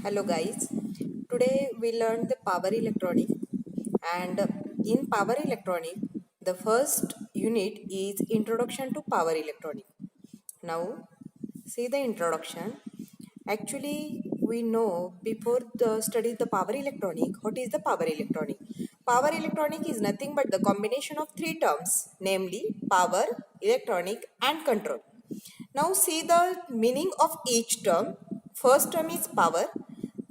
Hello guys, today we learned the power electronic, and in power electronic the first unit is introduction to power electronic. Now see the introduction. Actually we know before the study the power electronic, what is the power electronic? Power electronic is nothing but the combination of three terms, namely power, electronic and control. Now see the meaning of each term. First term is power.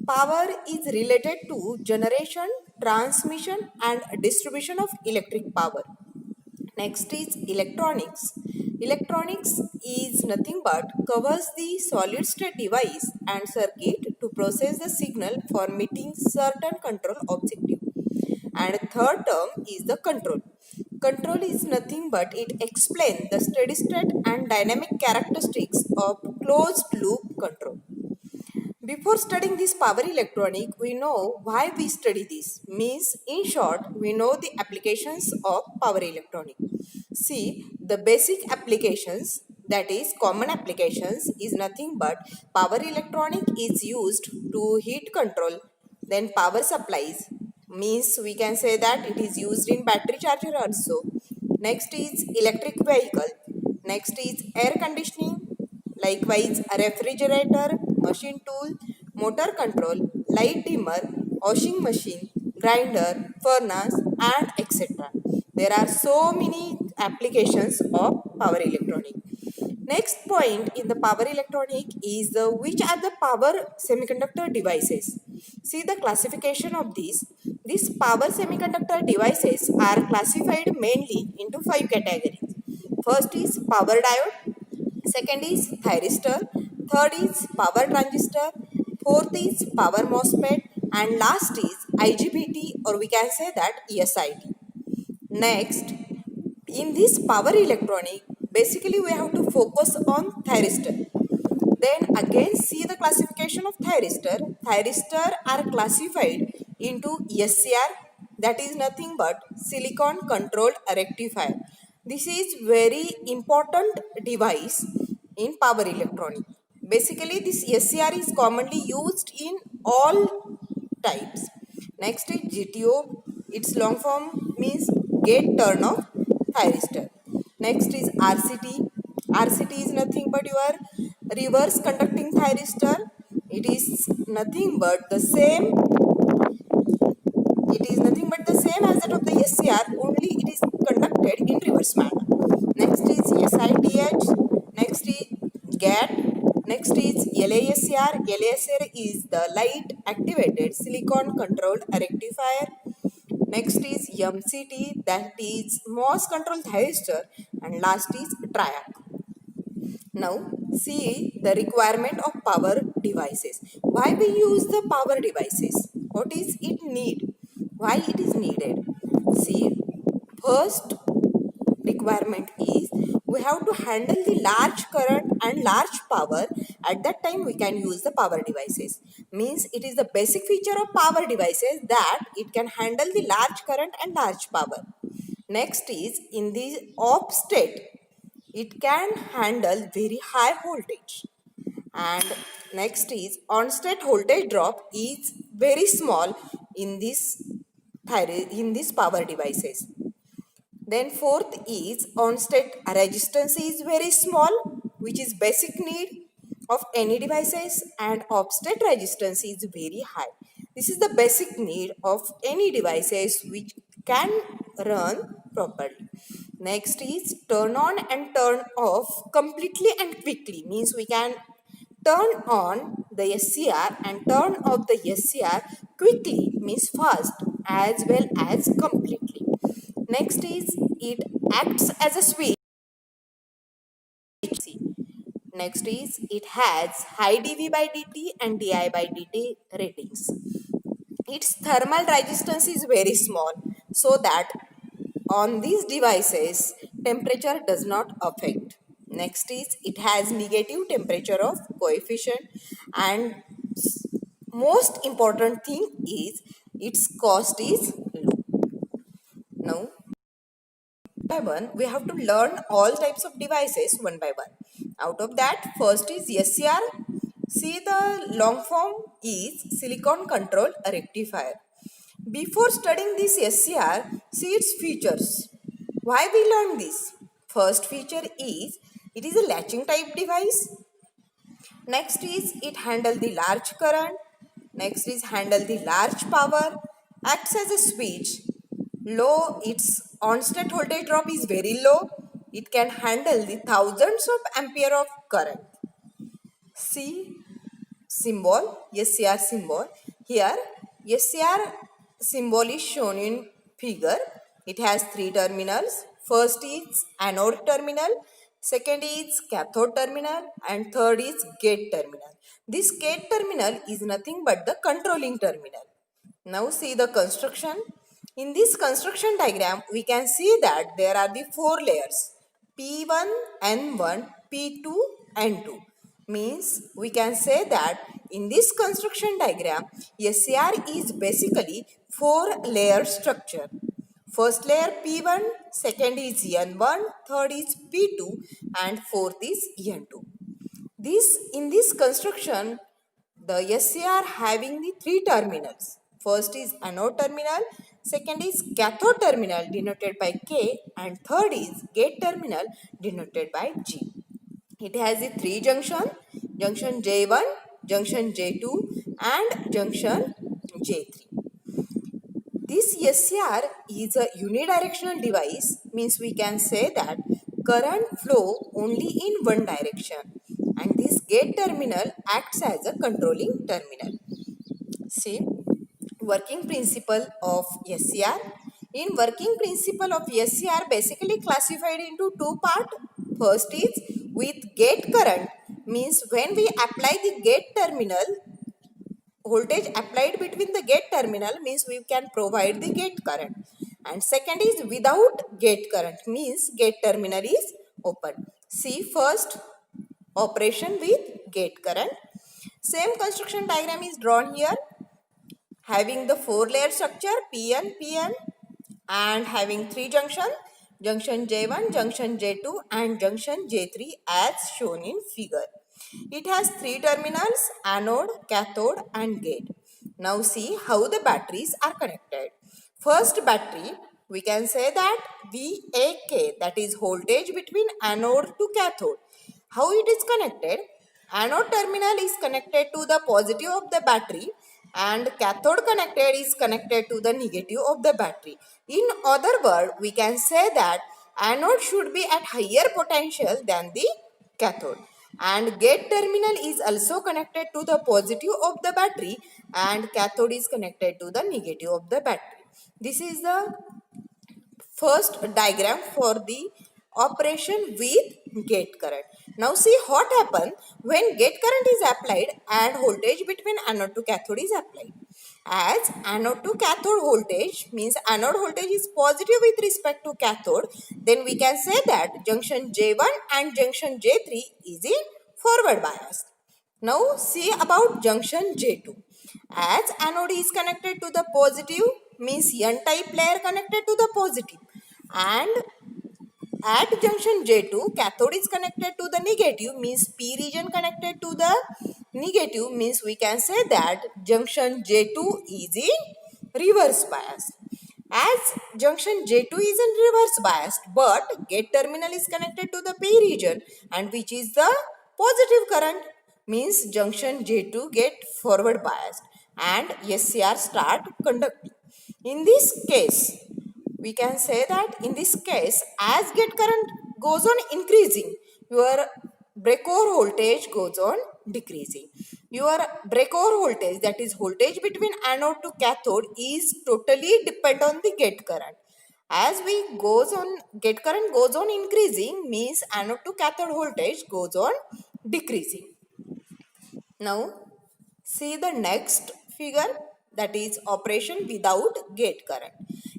Power is related to generation, transmission and distribution of electric power. Next is electronics. Electronics is nothing but covers the solid state device and circuit to process the signal for meeting certain control objective. And third term is the control. Control is nothing but it explains the steady state and dynamic characteristics of closed loop control. Before studying this power electronic, we know why we study this. Means, in short, we know the applications of power electronic. See, the basic applications, that is common applications, is nothing but power electronic is used to heat control. Then power supplies, means we can say that it is used in battery charger also. Next is electric vehicle. Next is air conditioning. Likewise, a refrigerator, machine tool, motor control, light dimmer, washing machine, grinder, furnace, and etc. There are so many applications of power electronic. Next point in the power electronic is which are the power semiconductor devices. See the classification of these. These power semiconductor devices are classified mainly into five categories. First is power diode, second is thyristor, third is power transistor, fourth is power MOSFET, and last is IGBT, or we can say that SIT. Next, in this power electronic, basically we have to focus on thyristor. Then again see the classification of thyristor. Thyristor are classified into SCR, that is nothing but silicon controlled rectifier. This is very important device in power electronic. Basically this SCR is commonly used in all types. Next is GTO. Its long form means gate turn off thyristor. Next is RCT. RCT is nothing but your reverse conducting thyristor. It is nothing but the same. It is nothing but the same as that of the SCR. Only it is conducted in reverse manner. Next is SITH. Next is GAT. Next is LASR. LASR is the light activated silicon controlled rectifier. Next is MCT, that is MOS control thyristor, and last is triac. Now see the requirement of power devices. Why we use the power devices? What is it need? Why it is needed? See, first requirement is we have to handle the large current and large power. At that time we can use the power devices. Means it is the basic feature of power devices that it can handle the large current and large power. Next is in the off state it can handle very high voltage. And next is on state voltage drop is very small in this power devices. Then fourth is on-state resistance is very small, which is basic need of any devices, and off-state resistance is very high. This is the basic need of any devices which can run properly. Next is turn on and turn off completely and quickly, means we can turn on the SCR and turn off the SCR quickly, means fast as well as completely. Next is it acts as a switch. Next is it has high dV by dt and di by dt ratings. Its thermal resistance is very small, so that on these devices temperature does not affect. Next is it has negative temperature of coefficient, and most important thing is its cost is low. Now by one, we have to learn all types of devices one by one. Out of that, first is SCR. See, the long form is silicon control rectifier. Before studying this SCR, see its features. Why we learn this? First feature is it is a latching type device. Next is it handle the large current. Next is handle the large power. Acts as a switch. Low, its on-state voltage drop is very low. It can handle the thousands of ampere of current. See symbol, SCR symbol. Here, SCR symbol is shown in figure. It has three terminals. First is anode terminal, second is cathode terminal, and third is gate terminal. This gate terminal is nothing but the controlling terminal. Now see the construction. In this construction diagram, we can see that there are the four layers P1, N1, P2, N2. Means we can say that in this construction diagram, SCR is basically four layer structure. First layer P1, second is N1, third is P2, and fourth is N2. In this construction, the SCR having the three terminals. First is anode terminal, second is cathode terminal denoted by K, and third is gate terminal denoted by G. It has the three junction J1, junction J2, and junction J3. This SCR is a unidirectional device, means we can say that current flow only in one direction, and this gate terminal acts as a controlling terminal. See, working principle of SCR. In working principle of SCR basically classified into two parts. First is with gate current, means when we apply the gate terminal, voltage applied between the gate terminal means we can provide the gate current. And second is without gate current, means gate terminal is open. See first operation with gate current. Same construction diagram is drawn here, having the four layer structure PN, PN, and having three junction J1, junction J2, and junction J3 as shown in figure. It has three terminals, anode, cathode, and gate. Now see how the batteries are connected. First battery, we can say that VAK, that is voltage between anode to cathode. How it is connected? Anode terminal is connected to the positive of the battery, and cathode connected is connected to the negative of the battery. In other words, we can say that anode should be at higher potential than the cathode, and gate terminal is also connected to the positive of the battery, and cathode is connected to the negative of the battery. This is the first diagram for the operation with gate current. Now see what happens when gate current is applied and voltage between anode to cathode is applied. As anode to cathode voltage means anode voltage is positive with respect to cathode, then we can say that junction J1 and junction J3 is in forward bias. Now see about junction J2. As anode is connected to the positive, means N-type layer connected to the positive, and at junction J2 cathode is connected to the negative, means P region connected to the negative, means we can say that junction J2 is in reverse bias. As junction J2 is in reverse biased, but gate terminal is connected to the P region, and which is the positive current, means junction J2 get forward biased and SCR start conducting. In this case, we can say that in this case, as gate current goes on increasing, your breakover voltage goes on decreasing. Your breakover voltage, that is voltage between anode to cathode, is totally depend on the gate current. As we goes on, gate current goes on increasing, means anode to cathode voltage goes on decreasing. Now see the next figure, that is operation without gate current.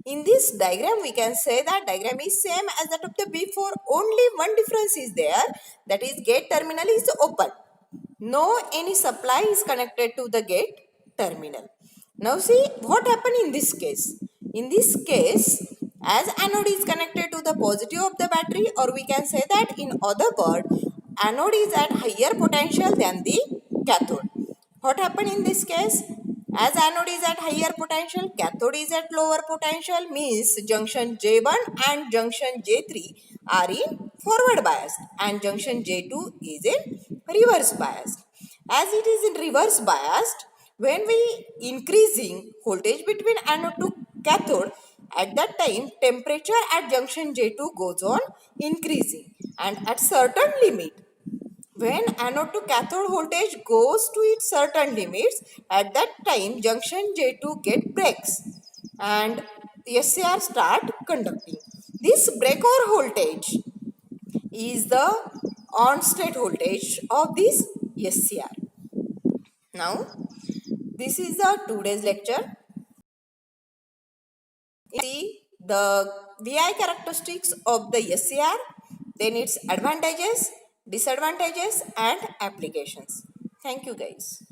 In this diagram we can say that diagram is same as that of the before, only one difference is there, that is gate terminal is open. No any supply is connected to the gate terminal. Now see what happened in this case. In this case, as anode is connected to the positive of the battery, or we can say that in other word, anode is at higher potential than the cathode. What happened in this case? As anode is at higher potential, cathode is at lower potential, means junction J1 and junction J3 are in forward biased and junction J2 is in reverse biased. As it is in reverse biased, when we increasing voltage between anode to cathode, at that time temperature at junction J2 goes on increasing, and at certain limit, when anode to cathode voltage goes to its certain limits, at that time junction J2 get breaks and SCR start conducting. This breakover voltage is the on state voltage of this SCR. Now, this is the today's lecture. See the VI characteristics of the SCR, then its advantages, disadvantages and applications. Thank you guys.